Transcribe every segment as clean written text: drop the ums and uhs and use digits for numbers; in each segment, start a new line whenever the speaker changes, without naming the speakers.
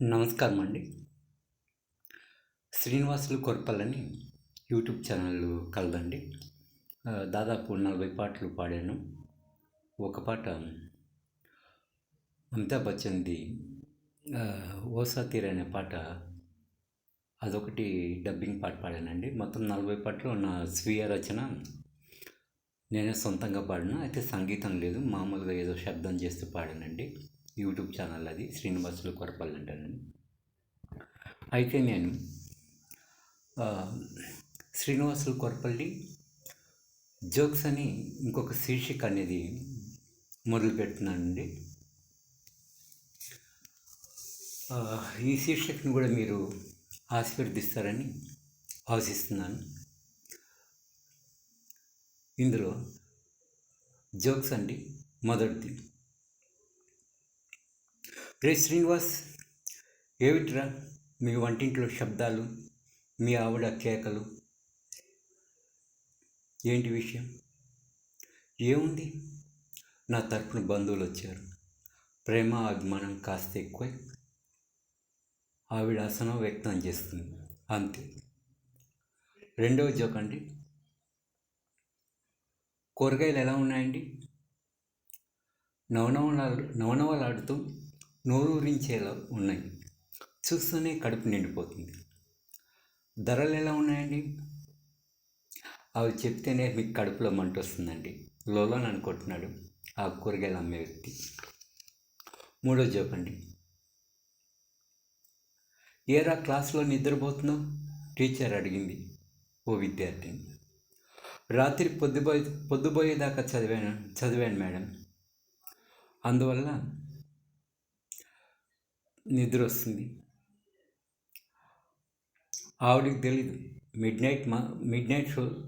నమస్కారం అండి. శ్రీనివాసులు కొరపల్లని యూట్యూబ్ ఛానల్ కలదండి. దాదాపు 40 పాటలు పాడాను. ఒక పాట అమితాబ్ బచ్చన్‌ది 'ఓ సాతీర్' అనే పాట, అదొకటి డబ్బింగ్ పాట పాడానండి. మొత్తం 40 పాటలు నా స్వీయ రచన. నేనే సొంతంగా పాడాను. అయితే సంగీతం లేదు, మామూలుగా ఏదో శబ్దం చేస్తూ పాడానండి. యూట్యూబ్ ఛానల్ అది శ్రీనివాసులు కొరపల్లి అంటానండి. అయితే నేను శ్రీనివాసులు కొరపల్లి జోక్స్ అని ఇంకొక శీర్షిక అనేది మొదలుపెడుతున్నానండి. ఈ శీర్షికను కూడా మీరు ఆశీర్వదిస్తారని ఆశిస్తున్నాను. ఇందులో జోక్స్ అండి. మొదటిది, రే శ్రీనివాస్, ఏమిట్రా మీ వంటింట్లో శబ్దాలు, మీ ఆవిడ కేకలు, ఏంటి విషయం? ఏముంది, నా తరపున బంధువులు వచ్చారు, ప్రేమ అభిమానం కాస్త ఎక్కువై ఆవిడ అసహనం వ్యక్తం చేస్తుంది, అంతే. రెండవ జోక్ అండి, కూరగాయలు ఎలా ఉన్నాయండి? నవనవలాడుతూ నోరూరించేలా ఉన్నాయి, చూస్తూనే కడుపు నిండిపోతుంది. ధరలు ఎలా ఉన్నాయండి? అవి చెప్తేనే మీకు కడుపులో మంట వస్తుందండి, లోలోని అనుకుంటున్నాడు ఆ కూరగాయలు అమ్మే వ్యక్తి. మూడో జోక్ అండి, ఏరా క్లాస్లో నిద్రపోతున్నావు? టీచర్ అడిగింది ఓ విద్యార్థిని. రాత్రి పొద్దుపోయేదాకా చదివాను మేడం, అందువల్ల నిద్ర వస్తుంది. ఆవిడికి తెలీదు మిడ్ నైట్ షోకి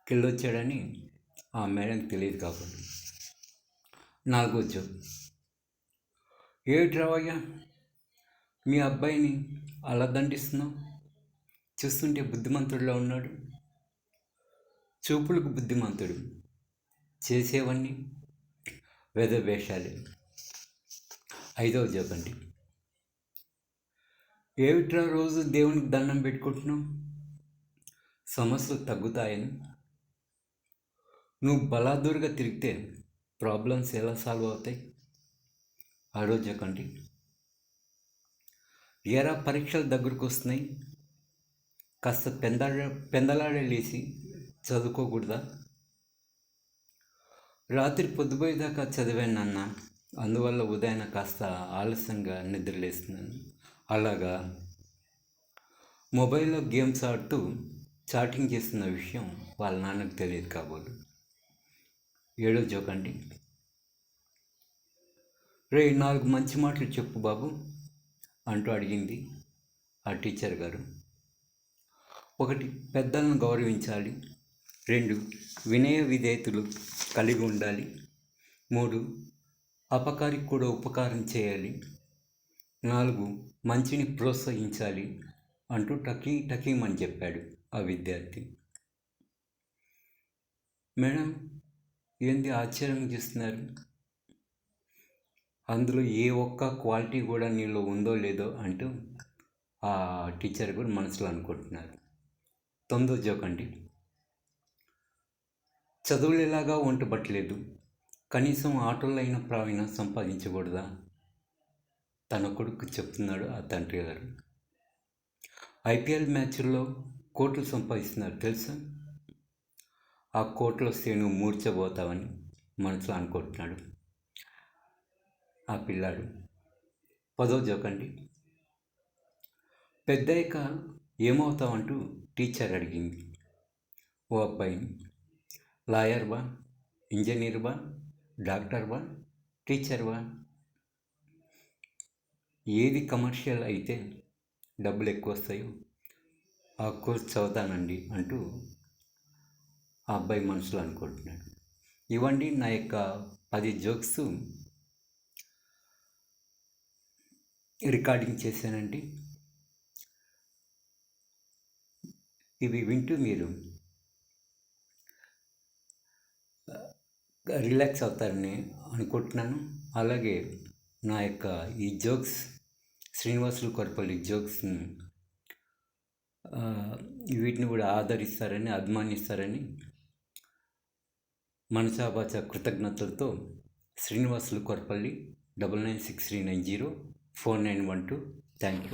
వెళ్ళొచ్చాడని ఆ మేడంకి తెలియదు కాబట్టి. నాలుగో జోక్, ఏమిటి రావయ్యా మీ అబ్బాయిని అలా దండిస్తున్నావు? చూస్తుంటే బుద్ధిమంతుడిలో ఉన్నాడు, చూపులకు బుద్ధిమంతుడు, చేసేవన్నీ వేషాలే. ఐదవ జోక్ అండి, ఏమిట్రా రోజు దేవునికి దండం పెట్టుకుంటున్నావు? సమస్యలు తగ్గుతాయని. నువ్వు బలాదూరుగా తిరిగితే ప్రాబ్లమ్స్ ఎలా సాల్వ్ అవుతాయి? ఆరో జోక్ అండి, ఏరా పరీక్షలు దగ్గరకు వస్తున్నాయి, కాస్త పెందలాడే లేచి చదువుకోకూడదా? రాత్రి పొద్దుపోయేదాకా చదివాను నాన్న, అందువల్ల ఉదయాన కాస్త ఆలస్యంగా నిద్రలేస్తున్నాను. అలాగా మొబైల్లో గేమ్స్ ఆడుతూ చాటింగ్ చేస్తున్న విషయం వాళ్ళ నాన్నకు తెలియదు కాబోలు. ఏడో జోక్ అండి, రే 4 మంచి మాటలు చెప్పు బాబు అంటూ అడిగింది ఆ టీచర్ గారు. 1, పెద్దలను గౌరవించాలి. 2, వినయ విధేయతలు కలిగి ఉండాలి. 3, అపకారికి కూడా ఉపకారం చేయాలి. 4, మంచిని ప్రోత్సహించాలి అంటూ టకీమని చెప్పాడు ఆ విద్యార్థి. మేడం, ఏంది ఆశ్చర్యం చేస్తున్నారు? అందులో ఏ ఒక్క క్వాలిటీ కూడా నీలో ఉందో లేదో అంటూ ఆ టీచర్ కూడా మనసులో అనుకుంటున్నారు. 9వ జోక్ అండి, చదువులు ఎలాగా వంటబట్టలేదు, కనీసం ఆటోల్లో అయినా ప్రావీణ్యం సంపాదించకూడదా? తన కొడుకు చెప్తున్నాడు ఆ తండ్రి గారు. ఐపీఎల్ మ్యాచ్ల్లో కోట్లు సంపాదిస్తున్నారు తెలుసా? ఆ కోట్లు వస్తే నువ్వు మూర్చబోతావని మనసులో అనుకుంటున్నాడు ఆ పిల్లాడు. 10వ జోక్ అండి, పెద్దయ్యాక ఏమవుతావంటూ టీచర్ అడిగింది ఓ అబ్బాయిని. లాయర్వా, ఇంజనీర్వా, డాక్టర్వా, టీచర్వా, ఏది కమర్షియల్ అయితే డబ్బులు ఎక్కువ వస్తాయో ఆ కోర్స్ చదువుతానండి అంటూ ఆ అబ్బాయి మనసులో అనుకుంటున్నాడు. ఇవ్వండి నా యొక్క 10 జోక్స్ రికార్డింగ్ చేశానండి. ఇవి వింటూ మీరు రిలాక్స్ అవుతారని అనుకుంటున్నాను. అలాగే నా యొక్క ఈ జోక్స్ శ్రీనివాసులు కొరపల్లి జోక్స్ వీటిని కూడా ఆదరిస్తారని, అభిమానిస్తారని మనసావాచ కృతజ్ఞతలతో శ్రీనివాసులు కొరపల్లి 9963904912. Thank you.